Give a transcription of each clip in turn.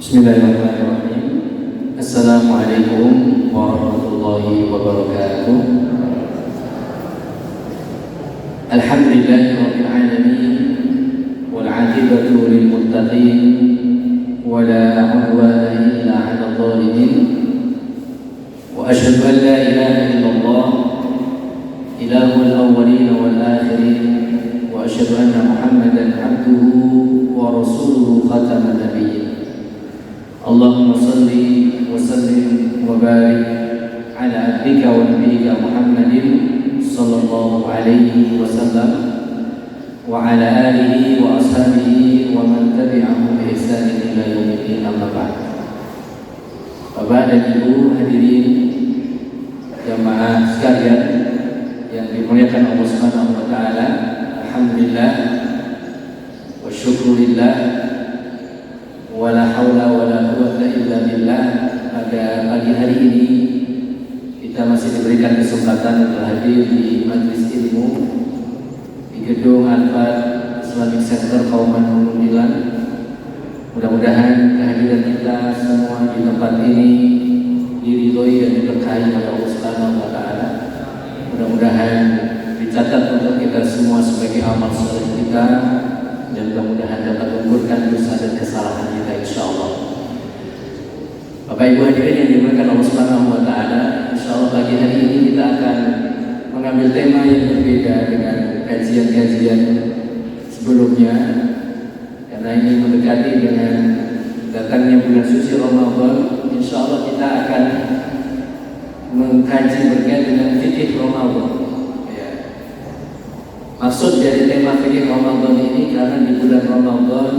Bismillahirrahmanirrahim. Assalamualaikum warahmatullahi wabarakatuh. Alhamdulillahirabbil alamin wal 'aqibatu lil muttaqin wa la 'udwana illa 'alal zalimin. Wa asyhadu an la ilaha illallah ilahul awwalin wal akhirin wa asyhadu anna Muhammadan 'abduhu wa rasuluhu khataman nabiyyin. Allahumma salli wa sallim wa barik ala abdika wa nabiyyika Muhammadin sallallahu alaihi wasallam wa ala alihi wa ashabihi wa man tabi'ahum bi ihsanin ila yaumil amma ba'd. Bapak dan Ibu hadirin jamaah sekalian yang dimuliakan Allah Subhanahu wa taala, alhamdulillah wa syukurillah wala haula wala quwwata illa billah. Pada pagi hari ini kita masih diberikan kesempatan untuk hadir di majelis ilmu di gedung Al-Fat Islamic Center Kauman Mundilan. Mudah-mudahan kehadiran kita semua di tempat ini diridhoi dan diberkahi oleh Allah Subhanahu wa taala. Mudah-mudahan dicatat untuk kita semua sebagai amal saleh kita, dan mudah-mudahan dapat mengumpulkan dosa dan kesalahan kita insyaallah. Bapak Ibu hadirin yang dimuliakan Allah Subhanahu wa taala, insyaallah pagi hari ini kita akan mengambil tema yang berbeda dengan kajian-kajian sebelumnya, karena ini mendekati dengan datangnya bulan suci Ramadan. Insyaallah kita akan mengkaji berkaitan dengan fikih Ramadan. Maksud dari tema fikih Ramadan ini karena di bulan Ramadan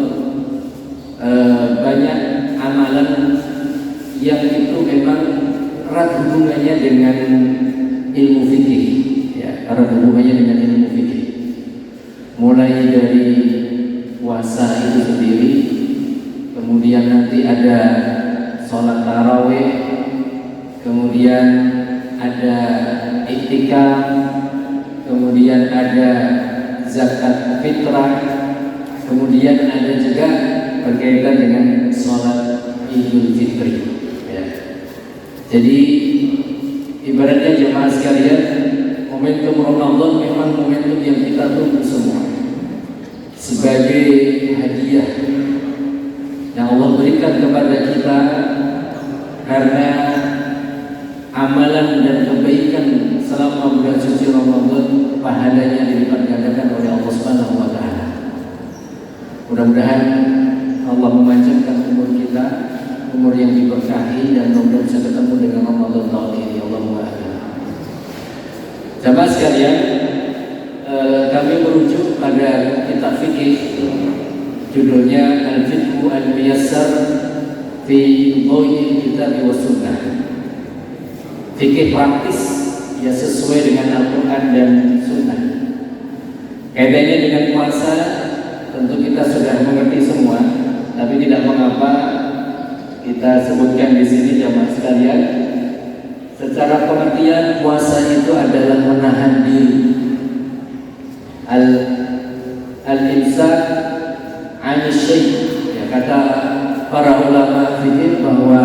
banyak amalan yang itu memang erat hubungannya dengan ilmu fikih, ya, erat hubungannya dengan ilmu fikih. Mulai dari puasa itu sendiri, kemudian nanti ada sholat tarawih, kemudian ada iktikaf, kemudian ada zakat fitrah, kemudian ada juga berkaitan dengan sholat Idul Fitri. Ya. Jadi ibaratnya jemaah sekalian, momentum Ramadan memang momentum yang kita tunggu semua sebagai hadiah yang Allah berikan kepada kita, karena amalan dan kebaikan selama bulan suci Ramadan pahalanya dilipat gandakan oleh Allah Subhanahu wa taala. Mudah-mudahan Allah memanjangkan umur kita, umur yang diberkahi, dan mudah-mudahan bisa ketemu dengan Ramadan tahun ini. Allahumma amin. Jamaah sekalian, kami merujuk pada kitab fikih judulnya Al-Fiqhu Al-Muyassar fi Dhawil Kitab wa Sunnah. Fikih praktis ya sesuai dengan Al-Quran dan Sunnah. Kaitannya dengan puasa tentu kita sudah mengerti semua, tapi tidak mengapa kita sebutkan di sini jamaah sekalian. Secara pengertian puasa itu adalah menahan diri, al-imsak 'ani syai'. Ya, kata para ulama fikih bahwa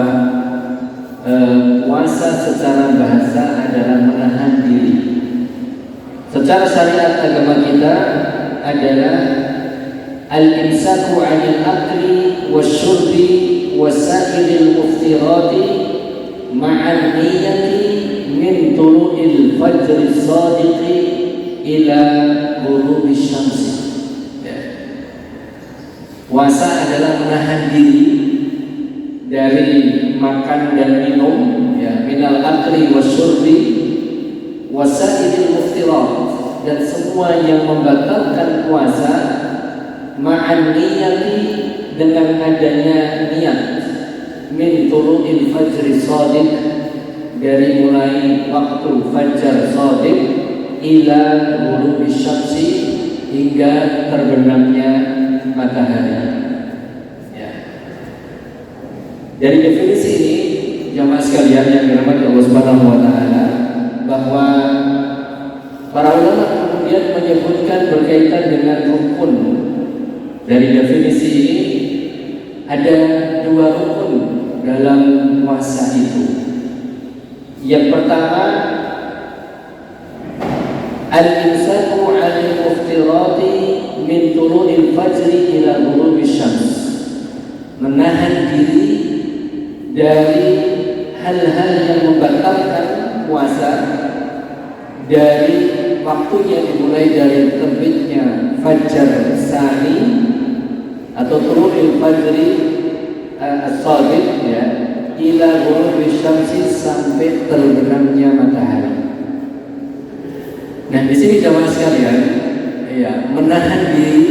puasa secara bahasa adalah menahan diri. Secara syariat agama kita adalah al-imsaku 'anil akli wasyurbi wasailil muftirati ma'an niyati min tulu'il fajri shadiqi ila ghurubi syamsi. Puasa adalah menahan diri dari makan dan minum, ya, minal akli wasyurbi wasailil muftirat, dan semua yang membatalkan puasa, ma'an niyati, dengan adanya niat, min tulu'il fajri shadiq, dari mulai waktu fajar shadiq ila ghurubi syamsi, hingga terbenamnya matahari. Ya. Dari definisi ini jamaah sekalian yang dirahmati Allah Subhanahu wa taala, bahwa para ulama kemudian menyebutkan berkaitan dengan rukun. Dari definisi ini ada dua rukun dalam puasa itu. Yang pertama, al-imsaku 'anil muftirati min tulu'il fajri ila ghurubish syams. Menahan diri dari hal-hal yang membatalkan puasa dari waktunya dimulai dari terbitnya fajar tsani atau tulu'il fajri as-shadiq ya, ila ghurubish syamsi, sampai terbenamnya matahari. Nah, di sini jamaah sekalian, ya, menahan diri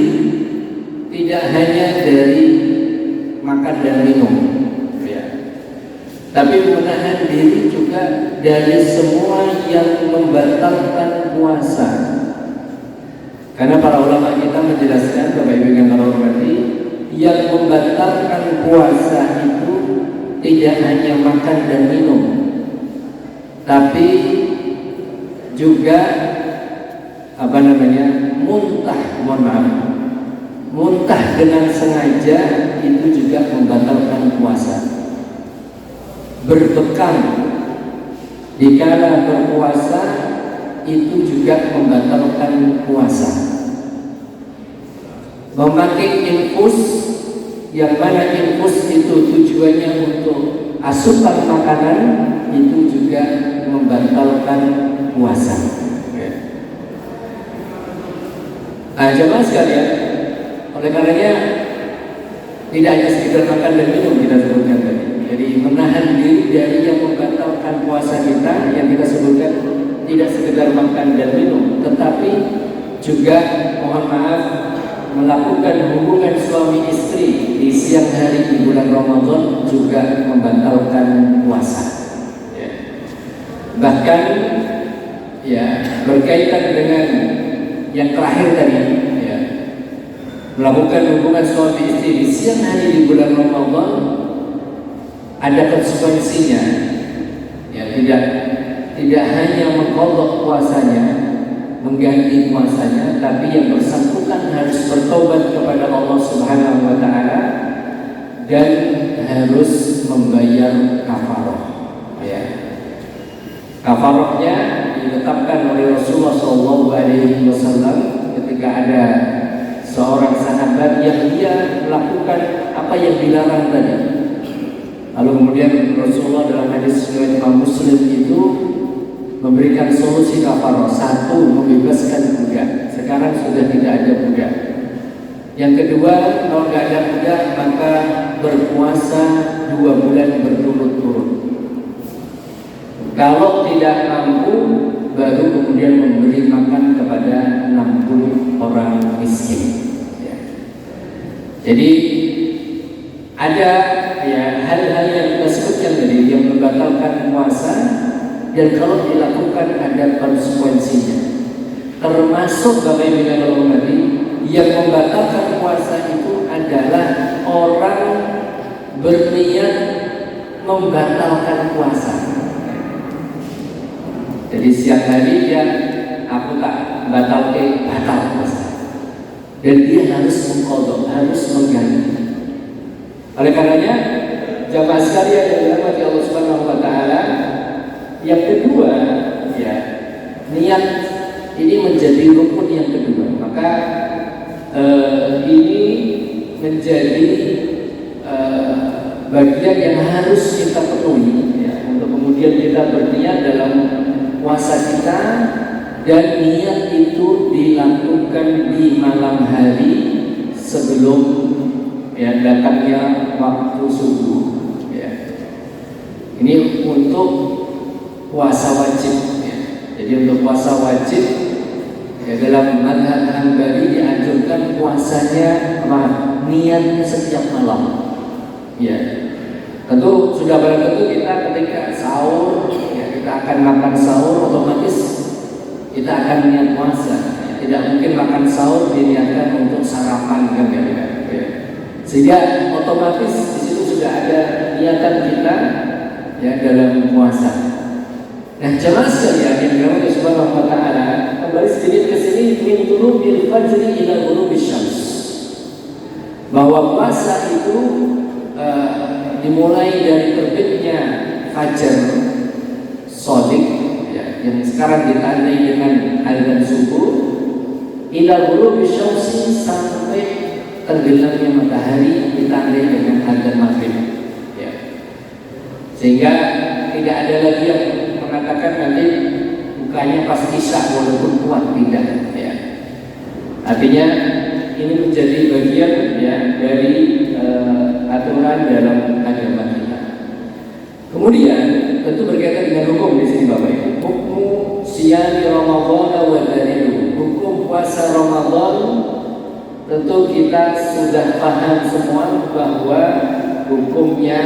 tidak hanya dari makan dan minum, ya, tapi menahan diri juga dari semua yang membatalkan puasa. Karena para ulama kita menjelaskan, Bapak Ibu yang kami hormati, yang membatalkan puasa itu tidak hanya makan dan minum, tapi juga muntah dengan sengaja, itu juga membatalkan puasa. Berbekam dikala berpuasa itu juga membatalkan puasa. Memakai infus, yang mana infus itu tujuannya untuk asupan makanan, itu juga membatalkan puasa. Jemaah sekalian, oleh karenanya tidak hanya sekedar makan dan minum kita sebutkan tadi. Jadi menahan diri dari yang membatalkan puasa kita, yang kita sebutkan tidak sekedar makan dan minum, tetapi juga mohon maaf melakukan hubungan suami istri di siang hari di bulan Ramadan juga membatalkan puasa. Ya. Bahkan ya berkaitan dengan yang terakhir tadi, ya, melakukan hubungan suami istri di siang hari di bulan Ramadan ada konsekuensinya. Ya, tidak hanya mengqadha puasanya, mengganti puasanya, tapi yang bersangkutan harus bertobat kepada Allah Subhanahu wa taala dan harus membayar kafarah. Ya. Kafarahnya ditetapkan oleh Rasulullah SAW ketika ada seorang sahabat yang dia melakukan apa yang dilarang tadi. Lalu kemudian Rasulullah dalam hadis riwayat Imam Muslim itu memberikan solusi kafarah. Satu, membebaskan budak. Sekarang sudah tidak ada budak. Yang kedua, kalau tidak ada budak maka berpuasa 2 bulan berturut-turut. Kalau tidak mampu, baru kemudian memberi makan kepada 60 orang miskin. Ya. Jadi ada ya hal-hal yang kita sebutkan tadi yang membatalkan puasa, dan kalau dilakukan ada konsekuensinya. Termasuk Bapak Ibu yang hormati, yang membatalkan puasa itu adalah orang berniat membatalkan puasa. Jadi siang hari dia aku tak batal puasa, dan dia harus mengqadha, harus mengganti. Oleh karenanya jamaah sekalian yang dirahmati Allah Subhanahu wa taala, yang kedua ya, niat ini menjadi rukun yang kedua. Maka ini menjadi bagian yang harus kita penuhi ya, untuk kemudian kita berniat dalam puasa kita, dan niat itu dilakukan di malam hari sebelum ya datangnya waktu subuh. Ya. Ini untuk puasa wajib. Ya. Jadi untuk puasa wajib ya, dalam mazhab Hambali dianjurkan puasanya niatnya setiap malam. Ya. Tentu sudah barang tentu kita ketika sahur ya, kita akan makan sahur, otomatis kita akan niat puasa. Ya. Tidak mungkin makan sahur diniatkan untuk sarapan kan ya. Sehingga otomatis di situ sudah ada niatan kita ya dalam puasa. Nah, jemaah sekalian yang dirahmati Allah Subhanahu wa taala, kembali sedikit ke sini min tulu'il fajri ila ghurubish syams. Bahwa puasa itu dimulai dari terbitnya fajar shadiq, ya, yang sekarang ditandai dengan azan subuh, ila ghurubi syamsi, sampai tenggelamnya matahari ditandai dengan azan maghrib, ya. Sehingga tidak ada lagi yang mengatakan nanti bukanya pas isya walaupun kuat, tidak, ya. Artinya ini menjadi bagian, ya, dari aturan dalam agama kita. Kemudian tentu berkaitan dengan hukum di sini Bapak Ibu. Hukum siyami Ramadan wa dalilu. Hukum puasa Ramadan tentu kita sudah paham semua bahwa hukumnya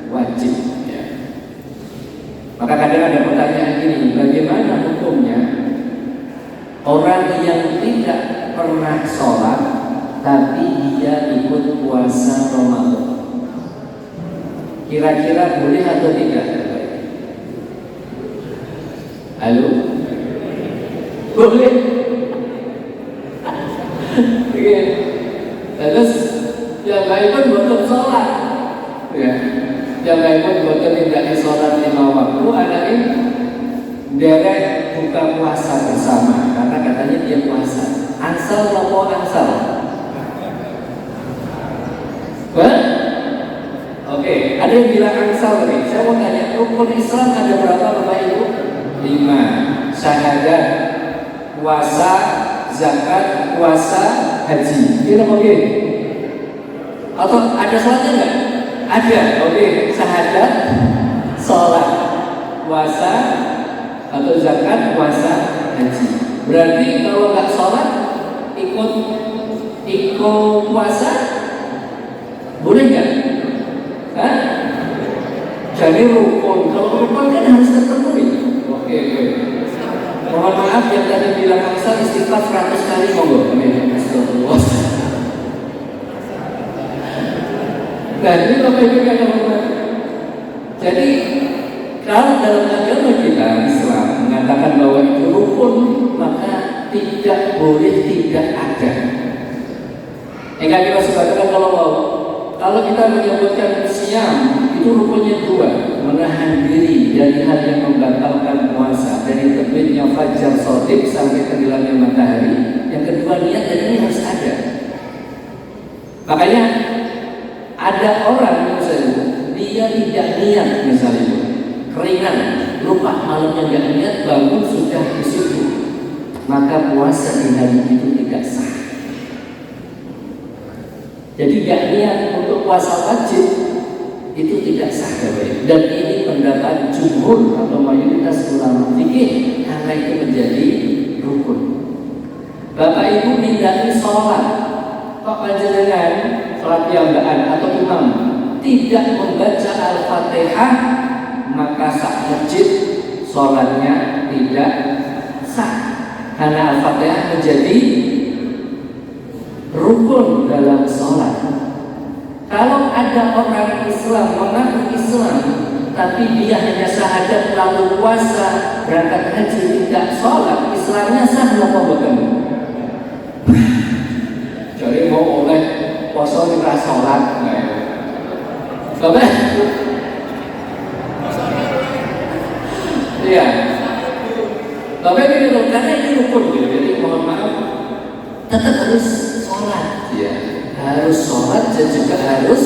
wajib, ya. Maka kadang ada pertanyaan ini, bagaimana hukumnya orang yang tidak pernah sholat tapi dia ikut puasa Ramadan? Kira-kira boleh atau tidak? Halo? Boleh? Oke. Terus yang lain pun bukan sholat, ya. Yang lain pun bukan tidak sholat 5 waktu. Ada ini derek buka puasa bersama karena katanya dia puasa. Ansal atau ansal? Oke, ada yang bilang ansal nih. Saya mau tanya, rukun Islam ada berapa Bapak Ibu? 5. Syahadat, puasa, zakat, puasa, haji. Kira oke? Atau ada sholatnya enggak? Ada. Oke, syahadat, sholat, puasa, atau zakat, puasa, haji. Berarti kalau nggak sholat ikut puasa boleh nggak? Hah? Jadi rukun. Kalau rukun kan harus terpenuhi. Oke. Mohon maaf yang tadi bilang asal istighfar 100 kali monggo. Astagfirullah. Nah ini Bapak Ibu yang hormati. Jadi kalau dalam agama kita Islam mengatakan bahwa itu rukun, maka tidak boleh tidak ada. Enggak kita sebutkan kalau kita menyebutkan siam itu rukunnya 2, menahan diri dari hal yang membatalkan puasa dari terbitnya fajar shadiq sampai tenggelamnya matahari. Yang kedua, niat, dan ini harus ada. Makanya ada orang misalnya dia tidak niat, misalnya keringan, lupa malamnya nggak niat, bangun sudah disubuh, maka puasa di hari itu tidak sah. Jadi nggak niat untuk puasa wajib itu tidak sah, dan ini pendapat jumhur atau mayoritas ulama fikih karena itu menjadi rukun. Bapak Ibu nindaki sholat, kok panjenengan sholat piyambakan atau imam tidak membaca Al-Fatihah, maka sah masjid sholatnya tidak sah karena Al-Fatihah menjadi rukun dalam sholat. Kalau ada orang Islam mengaku Islam tapi dia hanya syahadat lalu puasa, berangkat haji, tidak sholat, Islamnya sah apa bukan? Jadi mau oleh puasa tidak sholat, Bapak? Iya. Bapak ini karena ini rukun, jadi mohon maaf tetap harus sholat, ya. Harus sholat dan juga harus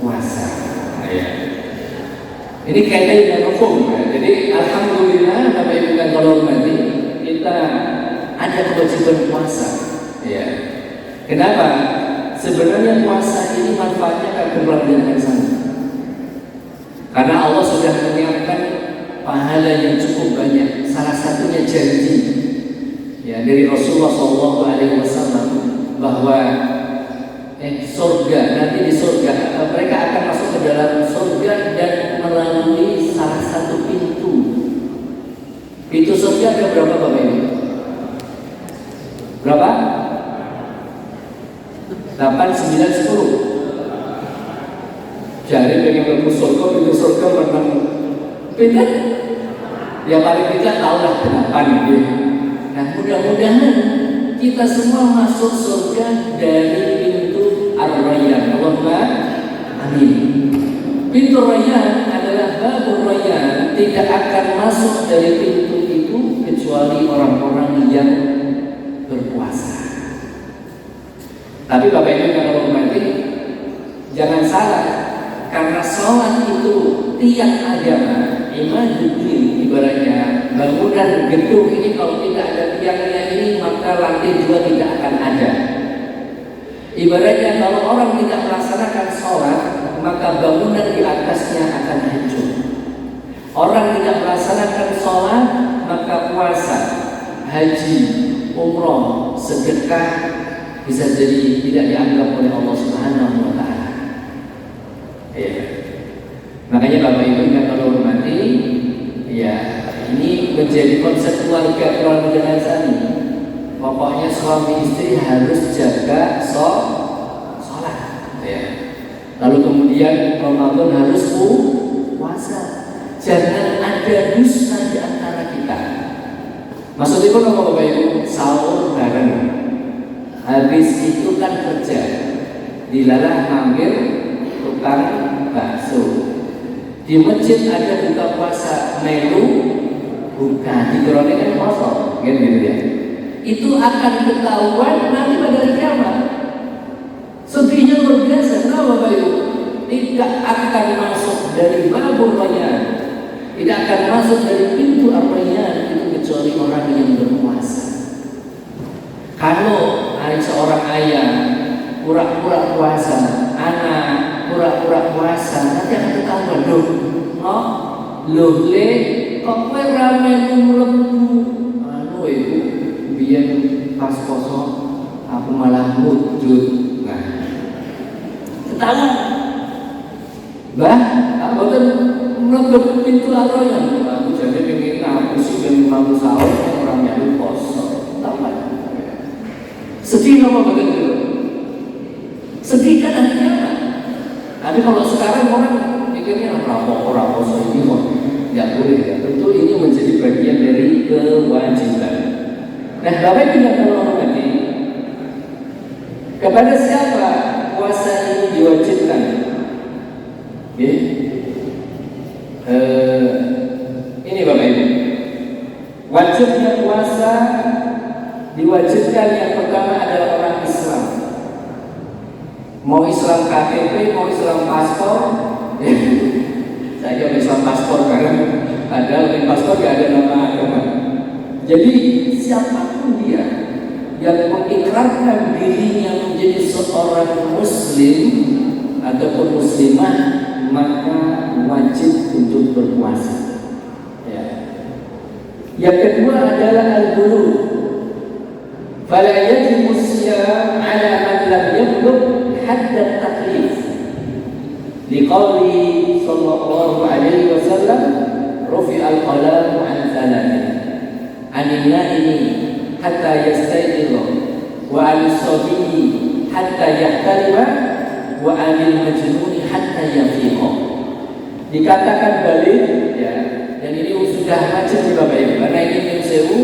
puasa. Ya. Ini kaitannya dengan hukum, ya. Jadi alhamdulillah Bapak Ibu dan kalau hormati kita ada kewajiban puasa. Ya. Kenapa? Sebenarnya puasa ini manfaatnya akan luar biasa. Karena Allah sudah menyiapkan pahala yang cukup banyak. Salah satunya janji, ya, dari Rasulullah SAW bahwa surga, nanti di surga mereka akan masuk ke dalam surga dan melalui salah satu pintu. Pintu surga ada berapa Bapak Ibu? Berapa? 8, 9, 10. Jadi pengen bertemu surga, pintu surga pernah pindah? Ya paling tidak tahulah 8 gitu. Nah mudah-mudahan kita semua masuk surga dari pintu Ar-Rayyan. Allahumma amin. Pintu Rayyan adalah babur Rayyan, tidak akan masuk dari pintu itu kecuali orang-orang yang berpuasa. Tapi Bapak Ibu kalau hormati, jangan salah, karena sholat itu tiap agama, imaduddin, ibaratnya bangunan gedung ini kalau tidak ada tiangnya ini maka lantai 2 tidak akan ada. Ibaratnya kalau orang tidak melaksanakan sholat maka bangunan di atasnya akan hancur. Orang tidak melaksanakan sholat maka puasa, haji, umroh, sedekah bisa jadi tidak dianggap oleh Allah Subhanahu wa Ta'ala. Ya. Makanya Bapak Ibu yang kalau hormati, ya ini menjadi konsep keluarga jenazah ini. Pokoknya suami istri harus jaga sholat. Ya. Lalu kemudian Ramadan harus puasa. Jangan ada dusta di antara kita. Maksudnya apa Bapak Ibu? Sahur bareng. Habis itu kan kerja. Dilalah ngambil tukang bakso. Di masjid ada buka puasa melu bukan dikerone kan kosong, gitu ya. Itu akan ketahuan nanti pada hari kiamat. Sedihnya luar biasa. Kenapa Bapak Ibu? Tidak akan masuk dari babur Rayyan, tidak akan masuk dari pintu Ar-Rayyan itu kecuali orang yang berpuasa. Kalau ada seorang ayah pura-pura puasa, anak pura-pura puasa, nanti akan ketahuan loh, loh le, kok kowe rame mlebu, ibu biyen pas poso aku malah mujud. Ketahuan, bah, aku kan mlebu pintu Ar-Rayyan, aku jadi pengen ngapusi dan mau sahur orang yang poso, ketahuan. Sedih apa begitu? Sedih kan akhirnya. Tapi kalau sekarang orang pikirnya rapor ini kok nggak boleh ya. Tentu ini menjadi bagian dari kewajiban. Nah, Bapak Ibu yang hormati, kepada siapa puasa ini diwajibkan? Okay. Ini Bapak Ibu, wajibnya puasa diwajibkan yang pertama adalah orang Islam. Mau Islam KTP, mau Islam paspor, saya Islam paspor karena padahal di paspor gak ada nama agama. Jadi siapapun dia yang mengikrarkan dirinya menjadi seorang Muslim ataupun Muslimah maka wajib untuk berpuasa. Ya. Yang kedua adalah al-bulugh. Fala yajibu siyam ala man lam yablugh hadda taklif. Liqauli sallallahu alaihi wasallam rufi'a al-qalam 'an thalathin. 'Anil na'imi hatta yastayqidha wa 'anil sabiyyi hatta yahtalima wa 'anil majnuni hatta yafiqa. Dikatakan balik ya, dan ini sudah macam di Bapak Ibu karena ini sewu.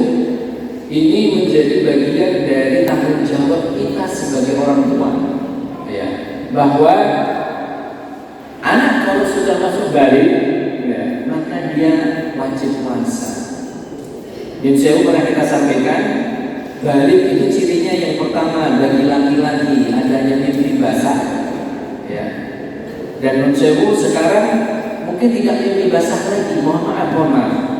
Ini menjadi bagian dari tanggung jawab kita sebagai orang tua, ya, bahwa anak kalau sudah masuk balik, ya, maka dia wajib puasa. Yang pernah kita sampaikan, balik itu cirinya yang pertama bagi laki-laki adanya mimpi basah, ya, dan sekarang mungkin tidak mimpi basah lagi, mohon maaf.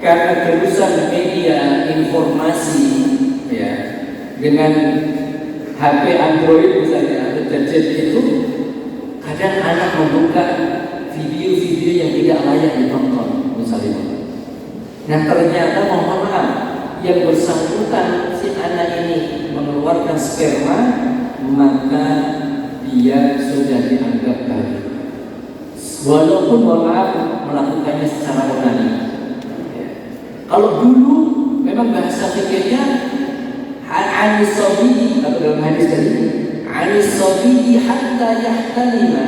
Karena terusan media informasi ya dengan HP Android misalnya atau gadget itu kadang anak membuka video-video yang tidak layak ditonton misalnya. Nah ternyata mohon maaf yang bersangkutan si anak ini mengeluarkan sperma maka dia sudah dianggap balik walaupun mohon maaf melakukannya secara onani. Kalau dulu memang bahasa fikirnya anis sobi atau dalam hadis tadi anis sobi hatta yahtalima,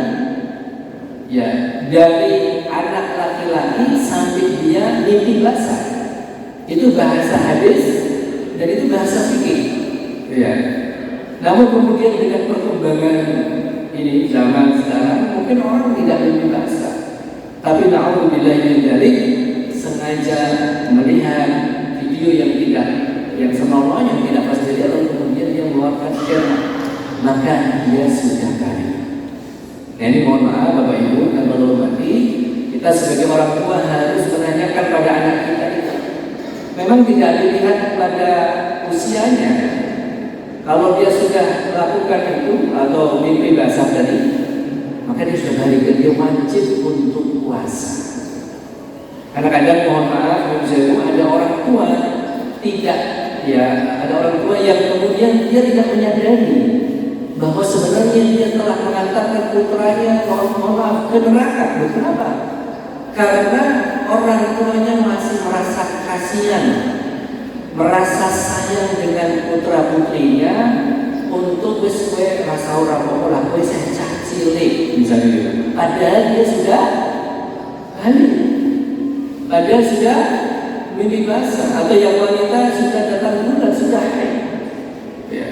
ya dari anak laki-laki sampai dia mimpi basah, itu bahasa hadis dan itu bahasa fikir. Ya. Namun kemudian dengan perkembangan ini zaman sekarang mungkin orang tidak mimpi basah, tapi na'udzubillah min dzalik, sengaja melihat video yang senonoh, yang tidak pasti dia, lalu kemudian dia mengeluarkan sperma, maka dia sudah balik. Nah ini mohon maaf Bapak Ibu dan hormati, kita sebagai orang tua harus menanyakan pada anak kita itu. Memang tidak dilihat pada usianya. Kalau dia sudah melakukan itu atau mimpi basah tadi, maka dia sudah balik dan dia wajib untuk puasa. Karena kadang mohon maaf, ada orang tua ada orang tua yang kemudian dia tidak menyadari bahwa sebenarnya dia telah mengantarkan putranya mohon maaf ke neraka. Kenapa? Karena orang tuanya masih merasa kasihan, merasa sayang dengan putra putrinya, untuk wis kowe rasa ora apa-apa lah, kowe saya cilik misalnya gitu. Padahal dia sudah balik, padahal sudah mimpi basah, atau yang wanita sudah datang bulan, sudah haid. Ya.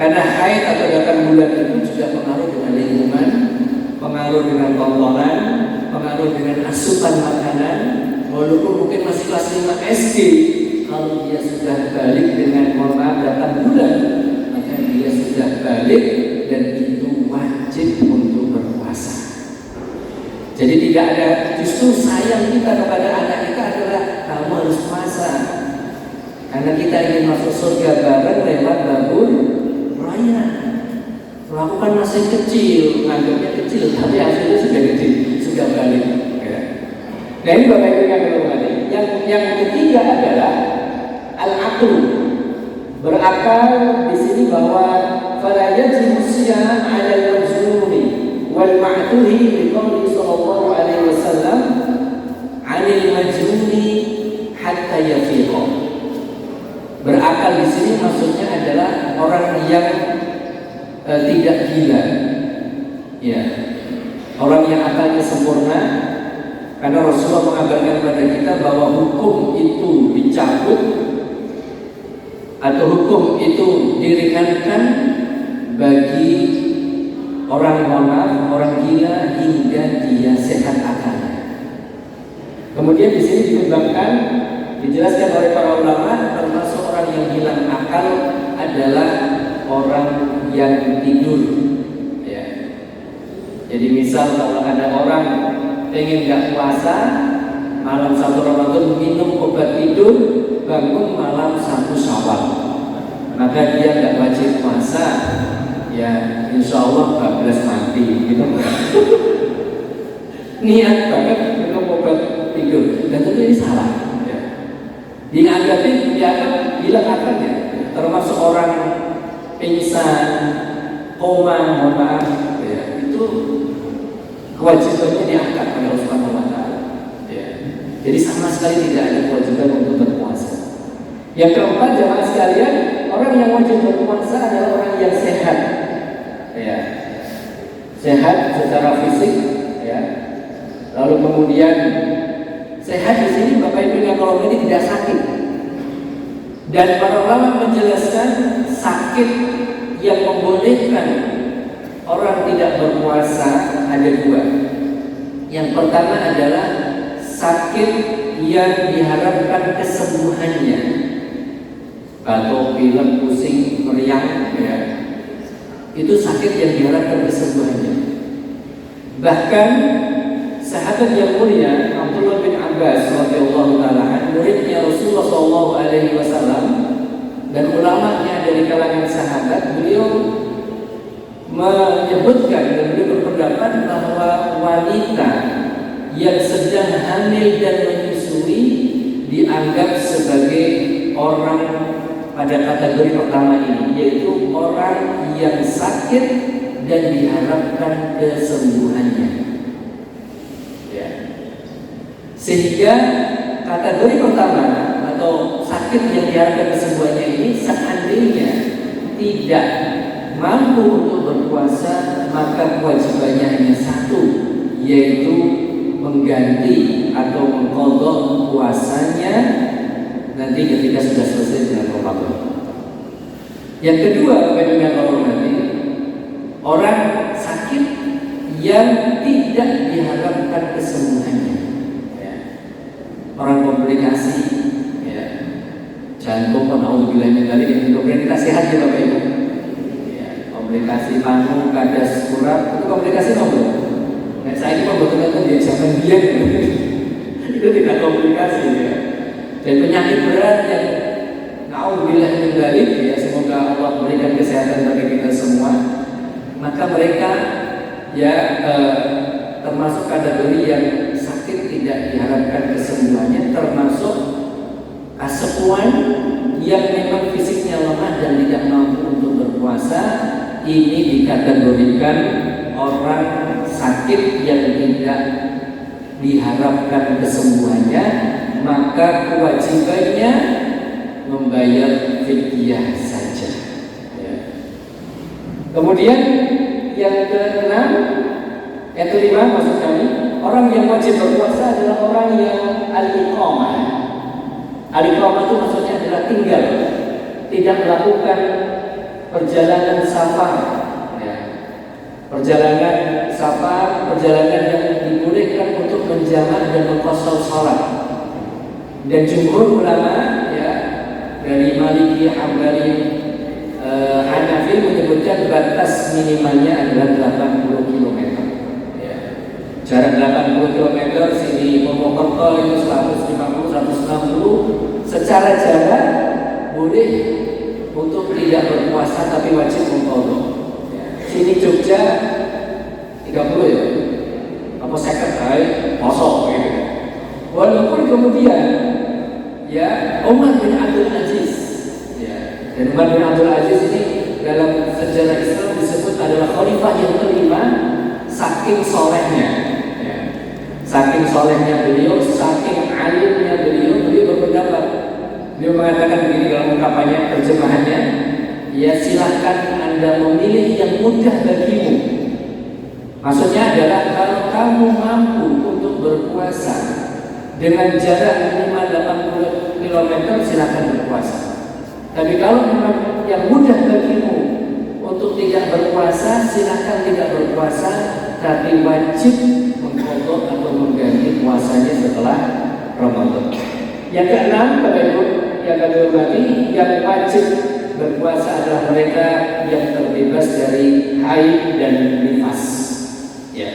Karena haid atau datang bulan itu juga pengaruh dengan lingkungan, pengaruh dengan tontonan, pengaruh dengan asupan makanan. Walaupun mungkin masih kelas 5 SD, kalau dia sudah balik dengan datang bulan, maka dia sudah balik dan itu wajib untuk berpuasa. Jadi tidak ada, justru sayang kita kepada anak kita adalah kamu harus puasa, karena kita ingin masuk surga bareng lewat babur raya. Melakukan masih kecil, anggapnya kecil, tapi hasilnya sudah gede, sudah balik. Ya. Nah ini Bapak Ibu yang berhormati. Yang ketiga adalah al-aql, berakal di sini bahwa fala yajibu siyam 'ala al-majnuni wal ma'tuhi liqauli sallallahu alaihi wasallam 'anil majnuni hatta yafiqa. Berakal di sini maksudnya adalah orang yang tidak gila, ya, orang yang akalnya sempurna. Karena Rasulullah mengabarkan kepada kita bahwa hukum itu dicabut atau hukum itu diringankan bagi orang orang gila hingga dia sehat akalnya. Kemudian di sini dikembangkan, dijelaskan oleh para ulama, termasuk orang yang hilang akal adalah orang yang tidur. Ya. Jadi misal kalau ada orang pengen nggak puasa, malam 1 Ramadan minum obat tidur, bangun malam 1 Syawal, maka dia nggak wajib puasa. Ya insya Allah 14 mati gitu. Niat banget minum obat tidur, dan tentu ini salah. Ya. Dianggap bilang akalnya, termasuk orang pingsan, koma, mohon maaf, ya, itu kewajibannya diangkat oleh Allah Subhanahu wa Ta'ala. Ya. Jadi sama sekali tidak ada kewajiban untuk berpuasa. Yang keempat, jemaah sekalian, orang yang wajib berpuasa adalah orang yang sehat. Ya. Sehat secara fisik, ya. Lalu kemudian sehat di sini Bapak Ibu yang kalau ini tidak sakit. Dan para ulama menjelaskan sakit yang membolehkan orang tidak berpuasa ada 2. Yang pertama adalah sakit yang diharapkan kesembuhannya, batuk, pilek, pusing, meriang, ya. Itu sakit yang diharapkan kesembuhannya. Bahkan sahabat yang mulia Abdullah bin Abbas radhiyallahu taala, muridnya Rasulullah sallallahu alaihi wasallam dan ulamanya dari kalangan sahabat, beliau menyebutkan dan beliau berpendapat bahwa wanita yang sedang hamil dan menyusui dianggap sebagai orang pada kategori pertama ini, yaitu orang yang sakit dan diharapkan kesembuhannya. Ya. Sehingga kategori pertama atau sakit yang diharapkan kesembuhannya ini, seandainya tidak mampu untuk berpuasa, maka kewajibannya hanya 1, yaitu mengganti atau mengqadha puasanya nanti ketika sudah selesai dengan Ramadan. Yang kedua, bagaimana hormati, orang yang tidak diharapkan kesembuhannya. Ya. Orang komplikasi, ya. Jantung, naudzubillah min dzalik, itu komplikasi hati Bapak Ibu. Ya. Komplikasi paru, kadas, kurap, itu komplikasi nomor. Nah, saya ini membutuhkan dia zaman dia itu tidak komplikasi ya. Dan penyakit berat yang naudzubillah min dzalik, ya, semoga Allah berikan kesehatan bagi kita semua. Maka mereka ya termasuk kategori yang sakit tidak diharapkan kesembuhannya, termasuk kesepuan yang memang fisiknya lemah dan tidak mampu untuk berpuasa. Ini dikategorikan orang sakit yang tidak diharapkan kesembuhannya, maka kewajibannya membayar fidyah saja. Ya. Kemudian yang keenam, yang kelima maksud kami, orang yang wajib berpuasa adalah orang yang al-iqamah. Al-iqamah itu maksudnya adalah tinggal, tidak melakukan perjalanan safar. Ya. Perjalanan safar, perjalanan yang dibolehkan untuk menjamak dan mengqashar salat. Dan jumhur ulama ya dari Maliki, Hambali, Hanafi menyebutkan batas minimalnya adalah 80 km. Ya. Jarak 80 km sini Purwokerto itu 150, 160. Secara jarak boleh untuk tidak berpuasa tapi wajib mengqadha. Ya. Sini Jogja 30 ya. Apa second hari poso gitu. Walaupun kemudian ya Umar bin Abdul Aziz, ya, dan Umar bin Abdul Aziz ini dalam sejarah Islam disebut adalah khalifah yang kelima, saking solehnya, ya. Saking solehnya beliau, saking alimnya beliau berpendapat, beliau mengatakan begini dalam ungkapannya, terjemahannya, ya silahkan Anda memilih yang mudah bagimu. Maksudnya adalah kalau kamu mampu untuk berpuasa dengan jarak minimal 80 km silakan berpuasa. Tapi kalau memang yang mudah bagimu untuk tidak berpuasa, silakan tidak berpuasa, tapi wajib mengqadha atau mengganti puasanya setelah Ramadan. Yang keenam, Bapak Ibu, yang kedua berarti yang wajib berpuasa adalah mereka yang terbebas dari haid dan nifas. Ya.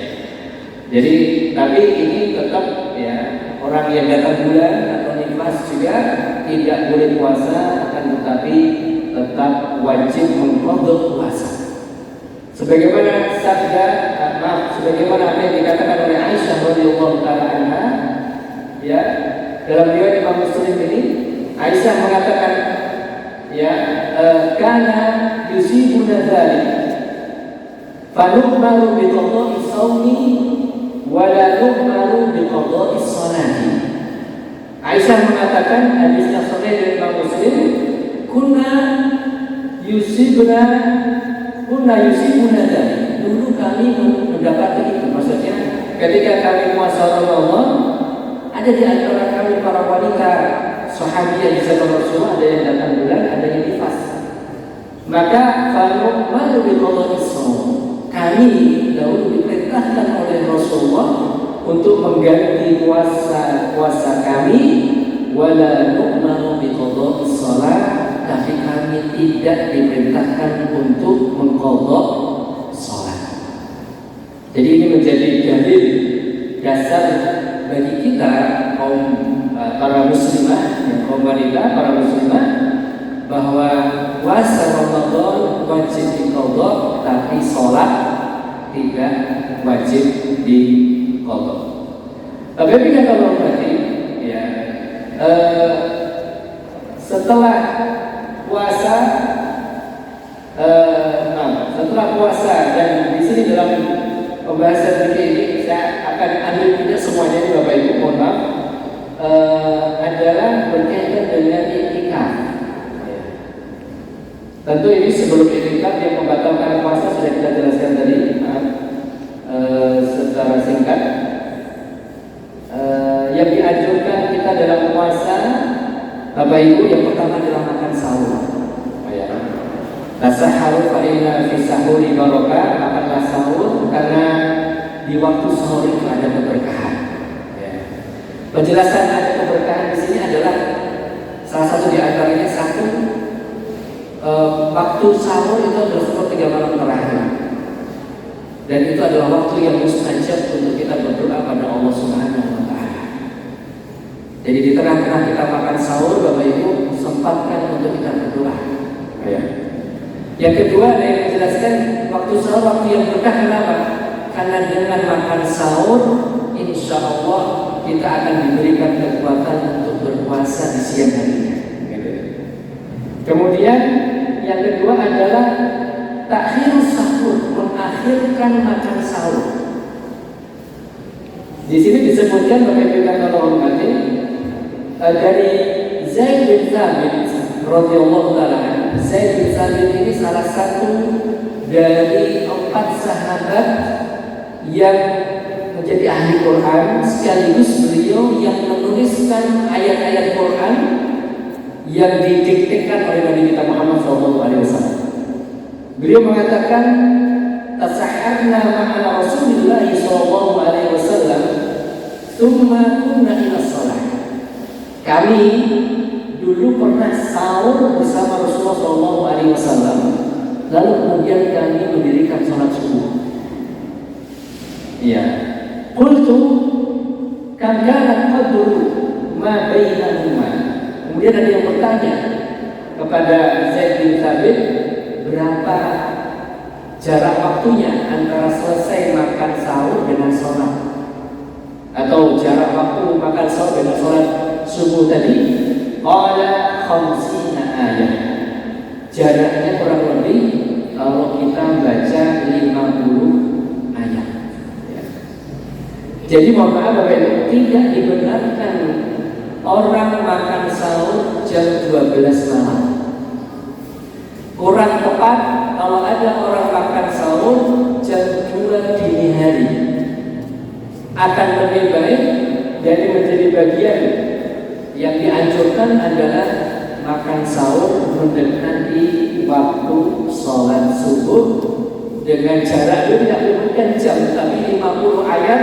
Jadi, tapi ini tetap ya orang yang datang bulan atau nifas juga tidak boleh puasa, akan tetapi tetap wajib mengqadha puasa. Sebagaimana sebagaimana apa yang dikatakan oleh Aisyah radhiyallahu taala anha, ya, dalam riwayat Imam Muslim ini Aisyah mengatakan, ya, kana yusibuna dzalik fanu'maru bi qada'i shaumi wa la nu'maru bi qada'i sholati. Aisyah mengatakan, hadisnya sahih dari Imam Muslim, kunna yusibuna dzalik. Dulu kami mendapati itu, maksudnya ketika kami puasa Ramadan, ada di antara kami para wanita sahabiah di zaman Rasulullah, ada yang datang bulan, ada yang nifas. Maka fanu'maru bi qada'i shaum, kami dahulu diperintahkan oleh Rasulullah untuk mengganti puasa kami, wala nu'maru bi qada'i shalah, tapi kami tidak diperintahkan untuk mengqadha salat. Jadi ini menjadi dalil dasar bagi kita kaum para muslimah dan kaum wanita para muslimah bahwa puasa Ramadan wajib diqadha, tapi salat tidak wajib diqadha. Tapi kata Allah tadi, ya, setelah puasa, setelah puasa, dan di sini dalam pembahasan ini saya akan ambil tidak semuanya ini Bapak Ibu, mohon maaf, adalah berkaitan dengan iktikaf. Tentu ini sebelum iktikaf yang membatalkan puasa sudah kita jelaskan tadi secara singkat. Yang dianjurkan kita dalam puasa, Bapak Ibu, yang pertama adalah makan sahur. Tasahharu fa inna fi sahuri barakah, makanlah sahur karena di waktu sahur itu ada keberkahan. Ya. Penjelasan ada keberkahan di sini adalah salah satu di antaranya waktu sahur itu adalah sepertiga malam terakhir. Dan itu adalah waktu yang mustajab untuk kita berdoa pada Allah Subhanahu wa Ta'ala. Jadi di tengah-tengah kita makan sahur, Bapak Ibu sempatkan untuk kita berdoa. Ya. Yang kedua, ada yang menjelaskan waktu sahur waktu yang berkah. Kenapa? Karena dengan makan sahur, insya Allah kita akan diberikan kekuatan untuk berpuasa di siang harinya. Gitu. Kemudian yang kedua adalah takhir sahur, mengakhirkan makan sahur. Di sini disebutkan bagaimana kalau hormati dari Zaid bin Thabit radhiyallahu taala. Zaid bin Thabit ini salah satu dari 4 sahabat yang menjadi ahli Quran, sekaligus beliau yang menuliskan ayat-ayat Quran yang didiktekan oleh Nabi kita Muhammad SAW. Beliau mengatakan, "Tasahharna ma'ana Rasulillah SAW, tsumma kunna ila shalah." Kami dulu pernah sahur bersama Rasulullah SAW, lalu kemudian kami mendirikan salat subuh. Ya, qultu kam kana qadru ma bainahuma. Kemudian ada yang bertanya kepada Zaid bin Thabit, berapa jarak waktunya antara selesai makan sahur dengan sholat, atau jarak waktu makan sahur dengan sholat subuh tadi? Qala 50 ayat. Jaraknya kurang lebih kalau kita baca 50 ayat. Ya. Jadi mohon maaf Bapak Ibu, tidak dibenarkan orang makan sahur jam 12 malam. Kurang tepat kalau ada orang makan sahur jam 2 dini hari. Akan lebih baik, jadi menjadi bagian yang dianjurkan adalah makan sahur mendekati waktu sholat subuh dengan jarak itu tidak menyebutkan jam, tapi 50 ayat,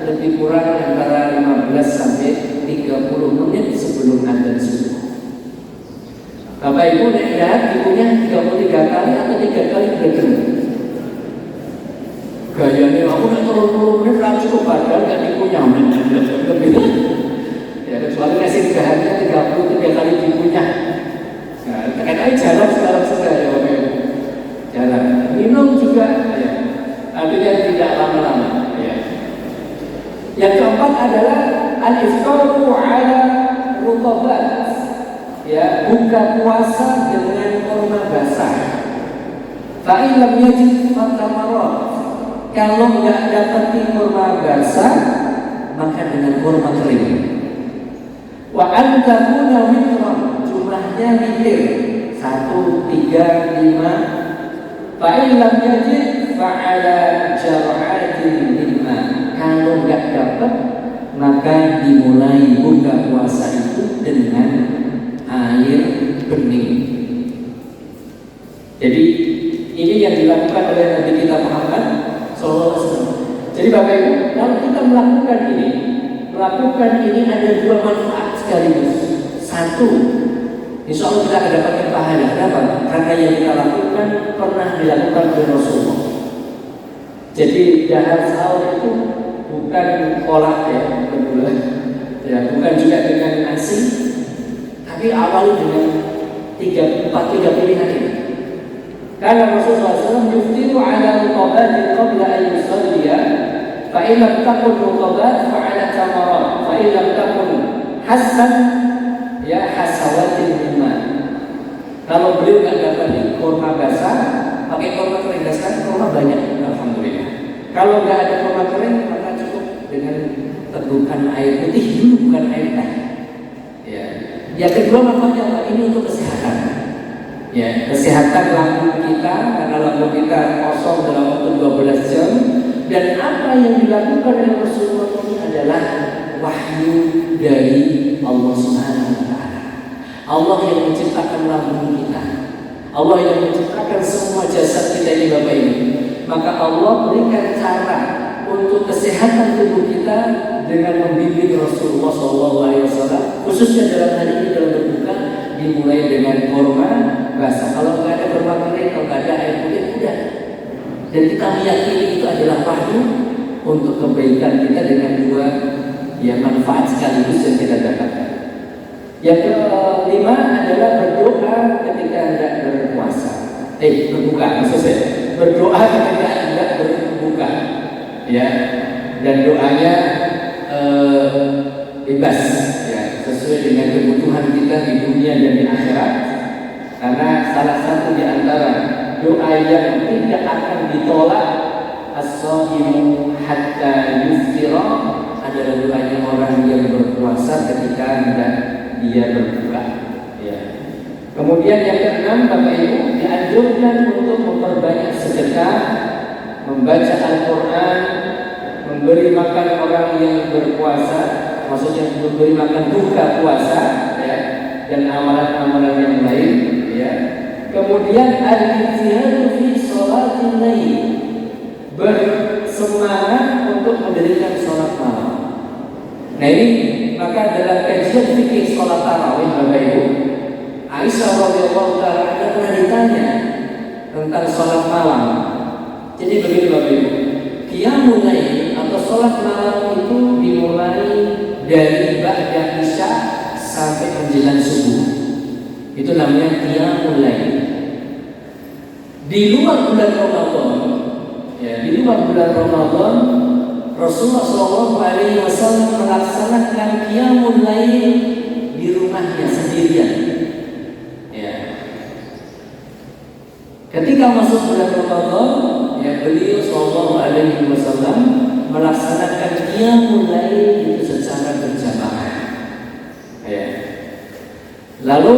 lebih kurang antara 15 sampai 30 menit sebelum adzan subuh. Bapak Ibu lihat ibunya 33 kali atau 3 kali berdengar. Gayanya aku nak turun menit lah cukup, padahal kan ibunya lebih. Ya kecuali ngasih gahannya 33 kali ibunya. Nah, terkait jalan sekarang sudah ya Bapak Ibu. Jalan. Minum juga ya. Artinya tidak lama-lama ya. Yang keempat adalah al-iftaru ala rutabat. Ya, buka puasa dengan kurma basah. Fa in lam yajid fatamarat. Kalau enggak dapat kurma basah, maka dengan kurma kering. Wa an takuna witran, jumlahnya witir 1, 3, 5. Fa in lam yajid fa ala jar'atin mimma. Kalau enggak dapat, maka dimulai buka puasa itu dengan air bening. Jadi ini yang dilakukan oleh Nabi kita Muhammad SAW. Jadi Bapak Ibu, kalau kita melakukan ini ada 2 manfaat sekaligus. 1, insya Allah kita akan dapatkan pahala. Kenapa? Karena yang kita lakukan pernah dilakukan oleh Rasulullah. Jadi dahar sahur itu bukan kolak ya, bukan juga dengan nasi. Tapi awal dengan 3 pilihan ini. Karena Rasulullah SAW yuftiru ala muqabatin qabla an yusalliya, fa in lam takun muqabat fa ala tamarat, fa in lam takun hasan ya hasawatin mimma. Kalau beliau nggak dapat kurma basah, pakai kurma kering. Sekarang kurma banyak, alhamdulillah. Kalau nggak ada kurma kering, maka cukup dengan tegukan air putih dulu, bukan air teh. Ya. Yang kedua manfaatnya ini untuk kesehatan. Ya, kesehatan lambung kita, karena lambung kita kosong dalam waktu 12 jam. Dan apa yang dilakukan oleh Rasulullah ini adalah wahyu dari Allah Subhanahu wa Ta'ala. Allah yang menciptakan lambung kita, Allah yang menciptakan semua jasad kita ini Bapak Ibu. Maka Allah berikan cara untuk kesehatan tubuh kita dengan membimbing Rasulullah SAW, khususnya dalam hari ini dalam berbuka, dimulai dengan kurma basah. Kalau nggak ada kurma kering, kalau nggak ada air putih, udah. Dan kita meyakini itu adalah wahyu untuk kebaikan kita dengan dua manfaat sekaligus yang kita dapatkan. Yang kelima adalah berdoa ketika hendak berpuasa. Berbuka, maksud saya. Berdoa ketika hendak berbuka. Ya, dan doanya bebas, ya, sesuai dengan kebutuhan kita di dunia dan di akhirat. Karena salah satu di antara doa yang tidak akan ditolak as-shaimu hatta yuftira adalah doanya orang yang berpuasa ketika hendak dia berbuka. Ya. Kemudian yang keenam, Bapak Ibu, dianjurkan untuk memperbanyak sedekah, membaca Al-Quran, memberi makan orang yang berpuasa, maksudnya memberi makan buka puasa, ya, dan amalan-amalan yang lain, ya. Kemudian al-ijtihadu fi sholatil lail, bersemangat untuk mendirikan sholat malam. Nah ini maka dalam kajian fikih sholat tarawih, Bapak Ibu, Aisyah radhiyallahu taala pernah ditanya tentang sholat malam. Jadi begini Bapak Ibu, qiyamul lail atau sholat malam itu dimulai dari ba'da isya sampai menjelang subuh. Itu namanya qiyamul lail. Di luar bulan Ramadan, ya, di luar bulan Ramadan, Rasulullah SAW melaksanakan qiyamul lail di rumahnya sendirian. Ya. Ketika masuk bulan Ramadan, ya, beliau SAW melaksanakan qiyamul lail itu secara berjamaah. Ya. Lalu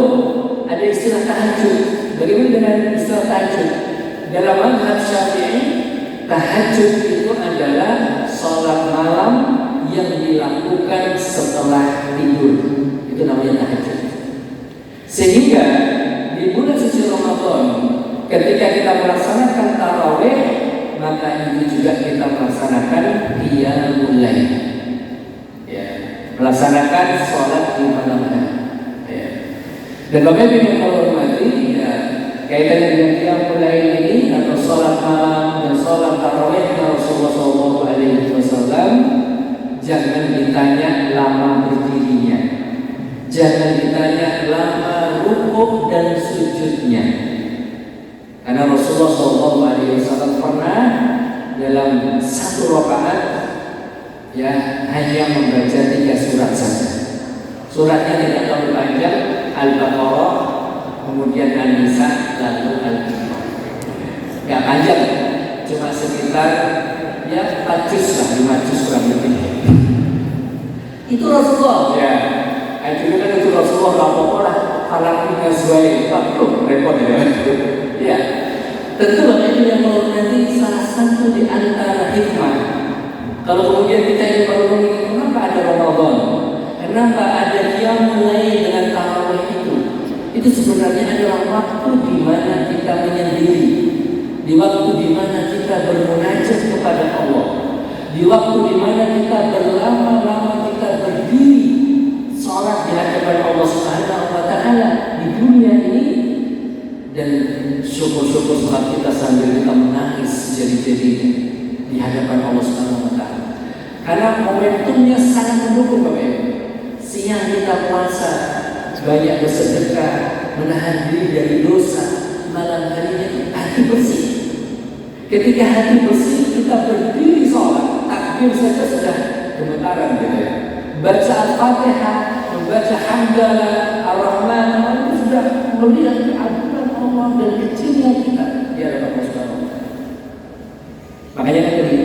ada istilah tahajud. Bagaimana dengan istilah tahajud? Dalam mazhab Syafi'i, tahajud itu adalah sholat malam yang dilakukan setelah tidur. Itu namanya tahajud. Sehingga di bulan suci Ramadan, ketika kita melaksanakan tarawih, maka itu juga kita melaksanakan qiyamul lail. Ya, melaksanakan sholat di malam hari. Ya. Dan Bapak Ibu yang hormati, ya, kaitannya dengan qiyamul lail ini atau sholat malam dan sholat tarawih Rasulullah SAW, jangan ditanya lama berdirinya, jangan ditanya lama rukuk dan sujudnya. Karena Rasulullah SAW pernah dalam satu rakaat, ya, hanya membaca 3 surat saja. Suratnya tidak terlalu panjang, Al-Baqarah, kemudian An-Nisa, lalu Al-Baqarah. Gak panjang, cuma sekitar 4 juz lah, 5 juz kurang lebih. Itu Rasulullah, ya. Akhirnya kan itu Rasulullah, apa-apa lah, halaknya sesuai, repot ya. Ya, tentu Bapak Ibu yang menghormati, salah satu di antara hikmah. Kalau kemudian kita ingin berpikir, kenapa ada Ramadan? Kenapa ada qiyamul lail dengan tarawih itu? Itu sebenarnya adalah waktu di mana kita menyendiri, di waktu di mana kita bermunajat kepada Allah, di waktu di mana kita berlama-lama kita berdiri sholat di hadapan Allah Subhanahu wa Ta'ala di dunia ini, dan syukur-syukur sholat kita sambil kita menangis jadi-jadinya di hadapan Allah Subhanahu wa Ta'ala. Karena momentumnya sangat mendukung, Bapak Ibu. Siang kita puasa, banyak bersedekah, menahan diri dari dosa. Malam harinya hati bersih. Ketika hati bersih, kita berdiri sholat, takbir saja sudah gemetaran, gitu ya. Baca Al-Fatihah, membaca Hamdalah, Ar-Rahman, itu sudah melihat keagungan Allah dan kecilnya kita di hadapan Allah Subhanahu wa Ta'ala. Makanya tadi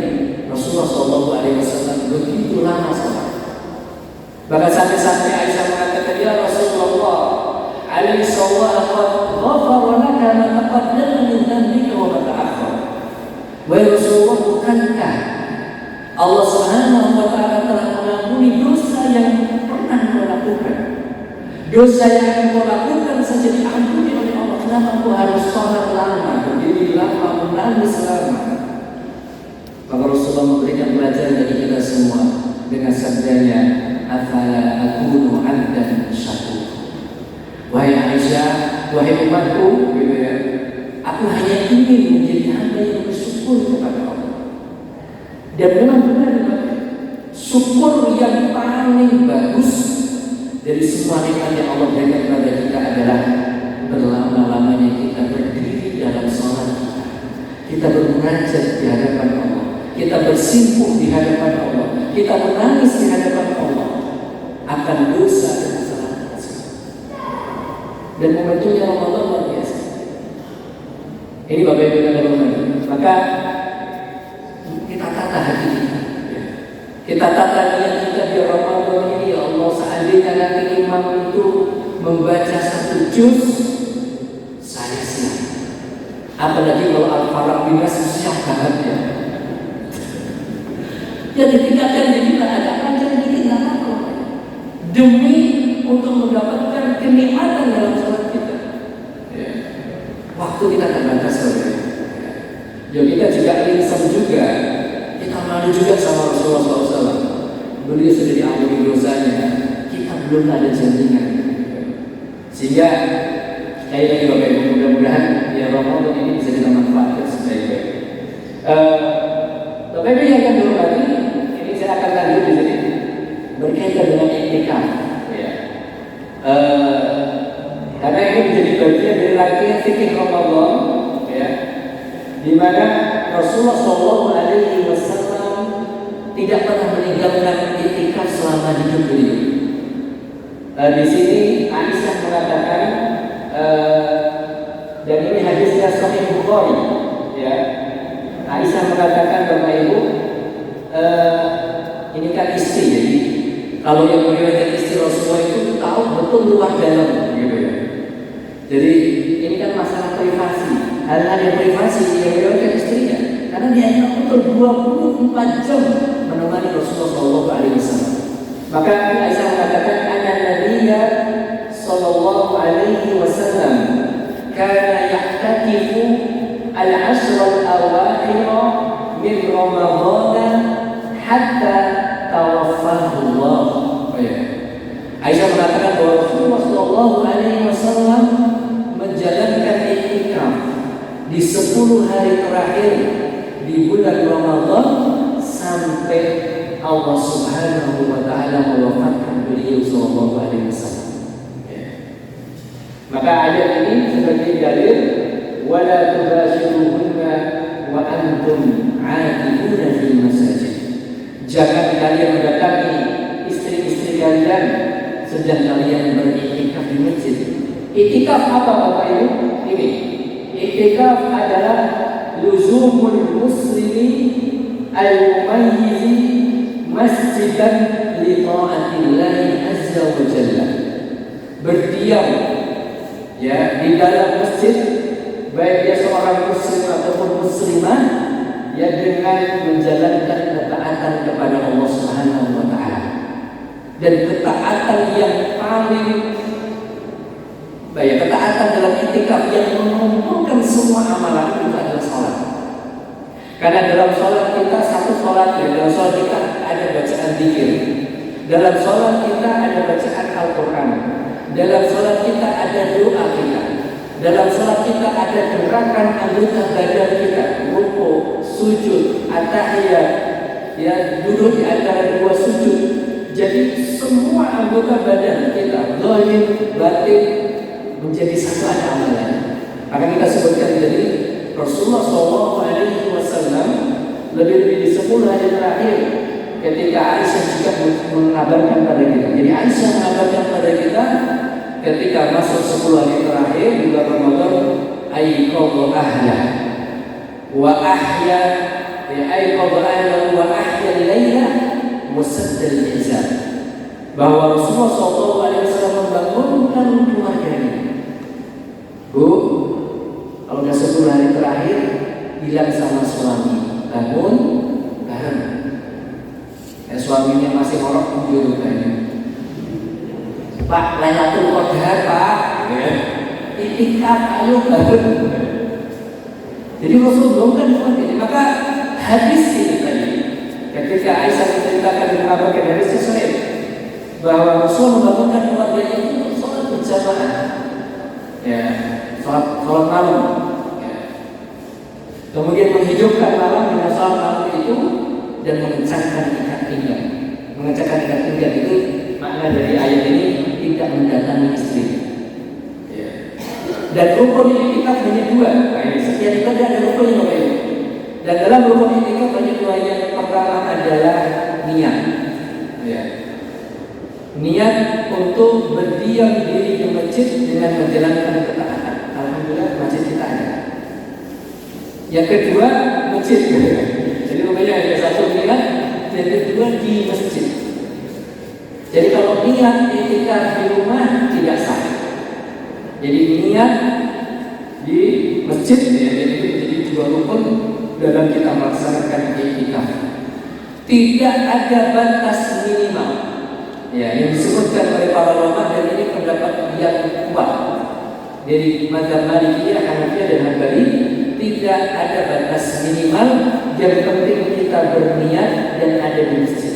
Rasulullah SAW begitu lama sholat. Bahkan sampai-sampai Aisyah mengatakan, ya Rasulullah, alaihi sallallahu qad ghafara laka ma taqaddama min dhanbika wa ma ta'akhkhar. Wahai Rasulullah, bukankah Allah Subhanahu wa Ta'ala telah mengampuni dosa yang pernah kau lakukan? Dosa yang kau lakukan saja diampuni oleh Allah. Kenapa kau harus sholat lama, berdiri lama, menangis lama? Maka Rasulullah memberikan pelajaran bagi kita semua dengan sabdanya, afala akunu 'abdan syakur. Wahai Aisyah, wahai umatku, gitu ya, aku hanya ingin menjadi hamba yang bersyukur kepada Allah. Dan benar-benar syukur yang paling bagus dari semua nikmat yang Allah berikan kepada kita adalah berlama-lamanya kita berdiri dalam sholat kita. Kita bermunajat di hadapan Allah. Kita bersimpuh di hadapan Allah. Kita menangis di hadapan Allah akan dosa dan kesalahan kita. Dan momentumnya Ramadan luar biasa. Ini Bapak Ibu yang berbahagia. Maka kita tata hati kita. Kita tata niat kita di Ramadan ini. Ya Allah, seandainya nanti imam itu membaca satu juz, saya siap. Apalagi kalau Al-Falaq Binas siap banget ya. Ya ditingkatkan jadi kita ada panjang dikit nggak apa-apa. Demi untuk mendapatkan kenikmatan dalam sholat kita. Ya. Waktu kita terbatas saudara. Ya kita juga insan juga. Kita malu juga sama Rasulullah SAW. Beliau sudah diampuni dosanya. Kita belum ada jaminan. Sehingga sekali lagi Bapak Ibu, mudah-mudahan ya Ramadan ini bisa kita manfaatkan sebaik-baik. Bapak Ibu yang akan dihormati, ini saya akan lanjut di sini berkaitan dengan iktikaf. Ya. Karena ini menjadi bagian dari rangkaian fikih Ramadan, ya, di mana Rasulullah SAW tidak pernah meninggalkan iktikaf selama hidup beliau. Di sini Aisyah mengatakan, dan ini hadisnya Sahih Bukhari, ya. Aisyah mengatakan, Bapak Ibu, ini kan istri, jadi kalau yang meriwayatkan istri Rasulullah itu tahu betul luar dalam, gitu ya. Jadi ini kan masalah privasi, hal-hal yang privasi yang meriwayatkan istrinya, karena dia hanya betul 24 jam menemani Rasulullah SAW. Maka Aisyah mengatakan, Ana Nabiya Sallallahu Alaihi Wasallam kana ya'takifu al-ashr al-awakhir min Ramadan hatta tawaffahu Allah. Aisyah mengatakan bahwa Rasulullah Sallallahu Alaihi Wasallam menjalankan iktikaf di 10 hari terakhir di bulan Ramadan sampai Allah Subhanahu wa taala mewafatkan beliau sallallahu alaihi wasallam. Maka ayat ini sebagai dalil wala tubashiruhunna wa antum 'aakifuna fil masajid. Jangan kalian mendatangi istri-istri kalian sedang kalian beriktikaf di masjid. Iktikaf apa Bapak Ibu? Ini. Iktikaf adalah luzumul muslimi al-mumayyizi masjidan li ta'atillahi azza wa jalla. Berdiam ya di dalam masjid, baik dia seorang muslim ataupun muslimah, ya dengan menjalankan ketaatan kepada Allah Subhanahu wa taala. Dan ketaatan yang paling baik, ketaatan dalam iktikaf yang mengumpulkan semua amalan itu adalah salat. Karena dalam sholat kita satu sholat, ya, dalam sholat kita ada bacaan zikir, dalam sholat kita ada bacaan Al-Quran, dalam sholat kita ada doa kita, dalam sholat kita ada gerakan anggota badan kita, rukuk, sujud, at-tahiyat, ya duduk di antara dua sujud. Jadi semua anggota badan kita, zahir, batin, menjadi satu ada amalan. Maka kita sebutkan jadi Rasulullah SAW lebih-lebih di 10 hari terakhir ketika Aisyah juga mengabarkan pada kita. Jadi Aisyah mengabarkan pada kita ketika masuk 10 hari terakhir di bulan Ramadan, ayqadha ahla wa ahya ayqadha ahla wa ahya al-laila musadda al-hizab. Bahwa Rasulullah SAW membangunkan keluarganya. Bu, kalau udah 10 hari terakhir, bilang sama suami, bangun bareng. Suaminya masih ngorok tujuh rupanya. Pak, Lailatul Qadar Pak, iktikaf ayo bareng. Jadi Rasul belum kan ini, maka hadis ini tadi, ketika Aisyah menceritakan mengabarkan hadis sahih bahwa Rasul membangunkan keluarganya itu untuk sholat berjamaah, ya, sholat malam, ya. Kemudian menghidupkan malam dengan sholat malam itu dan mengencangkan ikat pinggang. Mengencangkan ikat pinggang itu makna dari ayat ini tidak mendatangi istri. Dan rukun i'tikaf hanya dua. Nah, ini setiap kita ada rukun yang lain. Dan dalam rukun i'tikaf hanya dua. Yang pertama adalah niat. Ya. Niat untuk berdiam diri di masjid dengan menjalankan ketaatan. Alhamdulillah masjid kita ada. Yang kedua masjid. Jadi rupanya ada satu niat, yang kedua di masjid. Jadi kalau niat i'tikaf di rumah tidak sah. Jadi niat di masjid, ya, jadi itu menjadi dua rukun dalam kita melaksanakan i'tikaf. Tidak ada batas minimal, ya, yang disebutkan oleh para ulama, dan ini pendapat yang kuat. Jadi mazhab Malikiyah, Hanafiyah dan Hambali, tidak ada batas minimal. Yang penting kita berniat dan ada di masjid.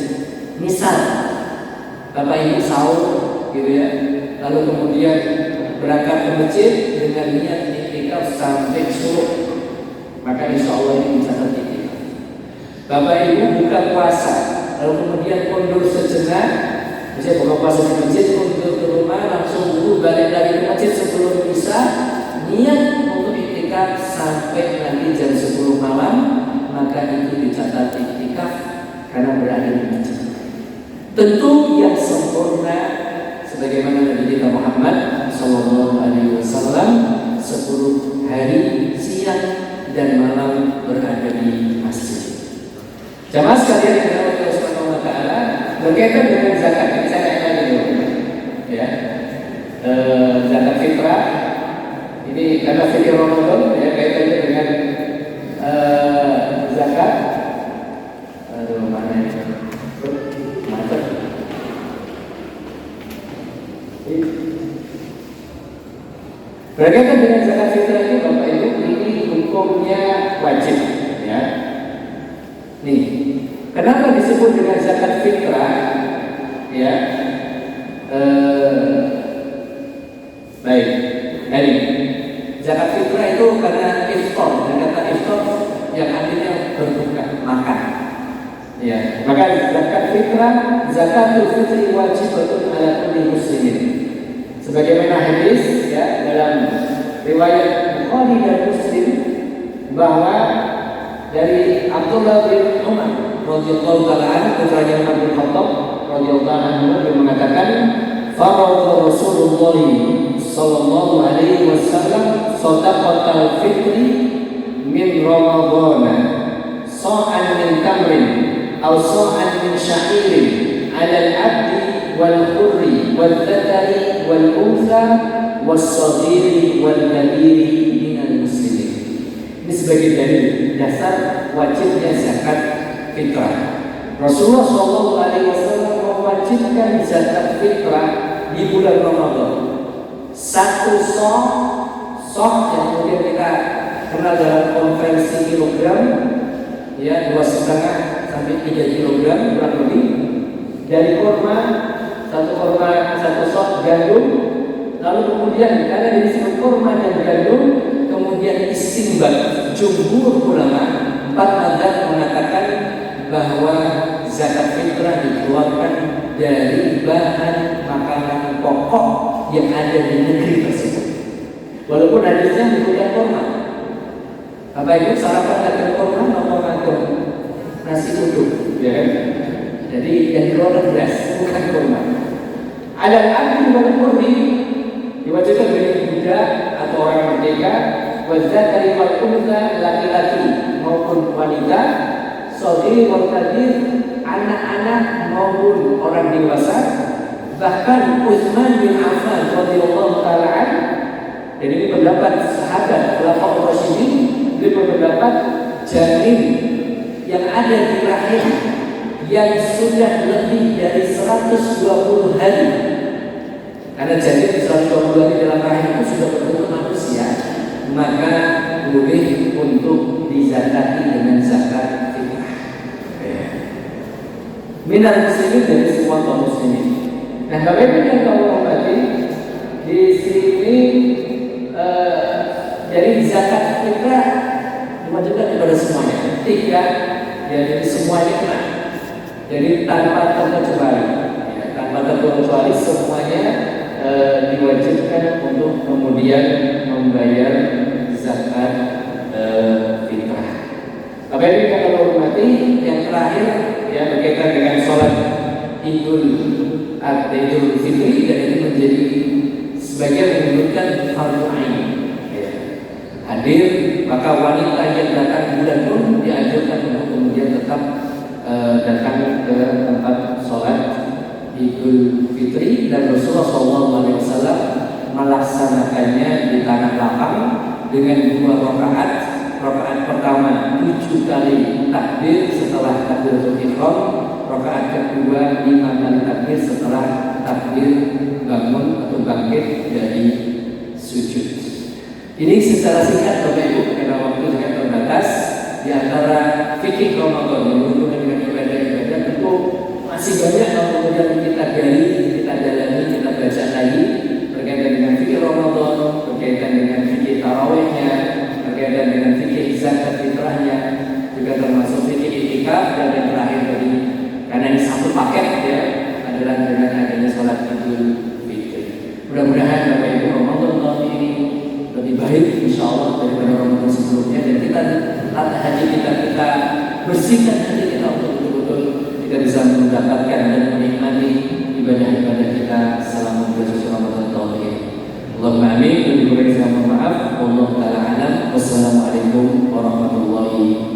Misal Bapak Ibu sahur, gitu ya, lalu kemudian berangkat ke masjid dengan niat i'tikaf sampai subuh, maka insya Allah ini bisa i'tikaf. Bapak Ibu buka puasa, lalu kemudian mundur sejenak, misalnya buka puasa di masjid, mundur ke rumah, langsung dulu balik lagi ke masjid sebelum bisa, niat untuk i'tikaf sampai nanti jam 10 malam, maka itu dicatat i'tikaf karena berada di masjid. Tentu yang sempurna sebagaimana Nabi kita Muhammad Sallallahu Alaihi Wasallam 10 hari siang dan malam berada di masjid. Jamaah sekalian yang dirahmati Allah Subhanahu Wa Taala, berkaitan dengan zakat, ini saya tanya dulu, ya, zakat fitrah ini karena fikir Ramadan, ya, kaitannya dengan zakat. Aduh, mana ini? Macet. Berkaitan dengan zakat fitrah itu, Bapak Ibu, ini hukumnya wajib, ya. Nih, kenapa disebut dengan zakat fitrah? Ya, baik. Jadi zakat fitrah itu karena iftar, dan kata iftar yang artinya berbuka, makan. Ya, maka zakat fitrah, zakatul fitri wajibatun ala kulli muslimin. Sebagaimana hadis, ya, dalam riwayat Bukhari dan Muslim, bahwa dari Abdullah bin Umar radhiyallahu taala anhu, putranya Umar bin Khattab radhiyallahu anhu, yang mengatakan, "Faradha Rasulullah sallallahu alaihi wasallam shadaqatal fitri min Ramadan, sa'an min tamrin aw sa'an min sya'irin 'ala al-'abdi wal hurri wal dzakari wal untha was saghiri wal kabiri minal muslimin." Ini sebagai dalil dasar wajibnya zakat fitrah. Rasulullah Shallallahu Alaihi Wasallam mewajibkan zakat fitrah di bulan Ramadan. Satu sok yang kemudian kita kenal dalam konversi kilogram, ya, 2,5 sampai 3 kilogram kurang lebih, dari kurma, satu sok gandum, lalu kemudian karena disebut kurma dan gandum, kemudian istinbat jumhur ulama 4 mazhab mengatakan bahwa zakat fitrah dikeluarkan dari bahan makanan pokok yang ada di negeri tersebut. Walaupun hadisnya menyebutkan kurma. Bapak Ibu sarapan dengan kurma atau makan nasi uduk, ya kan? Jadi yang dikeluarkan beras, bukan kurma. Ada abdi wal hurri, diwajibkan bagi budak atau orang merdeka, wa dzakari wal untha, laki-laki maupun wanita, shaghir wal kabir, anak-anak maupun orang dewasa. Bahkan Utsman bin Affan radhiyallahu taala anhu, dan ini pendapat sahabat khulafaur rasyidin, dia berpendapat janin yang ada di rahim yang sudah lebih dari 120 hari, karena janin 120 hari dalam rahim itu sudah berbentuk manusia, maka boleh untuk dizakati dengan zakat minal muslimin, dari semua kaum muslimin. Nah, Bapak Ibu yang kaum hormati, di sini jadi zakat fitrah diwajibkan kepada semuanya. Tiga, ya, jadi semuanya kena. Jadi tanpa terkecuali, ya, tanpa terkecuali semuanya diwajibkan untuk kemudian membayar zakat fitrah. Bapak Ibu yang kami hormati, yang terakhir ya berkaitan dengan sholat Idul Fitri, dan itu menjadi sebagian menyebutkan fardu ain. Ya. Hadir, maka wanita yang datang bulan pun dianjurkan untuk kemudian tetap datang ke tempat sholat Idul Fitri, dan Rasulullah SAW melaksanakannya di tanah lapang dengan 2 rakaat. Rakaat pertama 7 kali takbir setelah takbiratul ihram, rakaat kedua 5 kali takbir setelah takbir bangun atau bangkit dari sujud. Ini secara singkat Bapak Ibu, karena waktu sangat terbatas. Di antara fikih Ramadan yang berhubungan dengan ibadah-ibadah tentu masih banyak yang kemudian kita gali, kita dalami, kita baca lagi berkaitan dengan fikih Ramadan, berkaitan dengan fikih tarawihnya, berkaitan dengan fikih zakat fitrahnya, juga termasuk fikih i'tikaf, dan yang terakhir tadi karena ini satu paket ya adalah dengan adanya sholat Idul Fitri. Mudah-mudahan Bapak Ibu Ramadan tahun ini lebih baik insyaallah daripada Ramadan sebelumnya, dan kita latih hati kita bersihkan hati kita untuk betul-betul kita bisa mendapatkan dan menikmati ibadah-ibadah kita selama bulan suci Ramadan tahun ini. Allahumma amin. Lebih kurang saya mohon maaf. Wallahu ta'ala alam. Wassalamualaikum warahmatullahi wabarakatuh.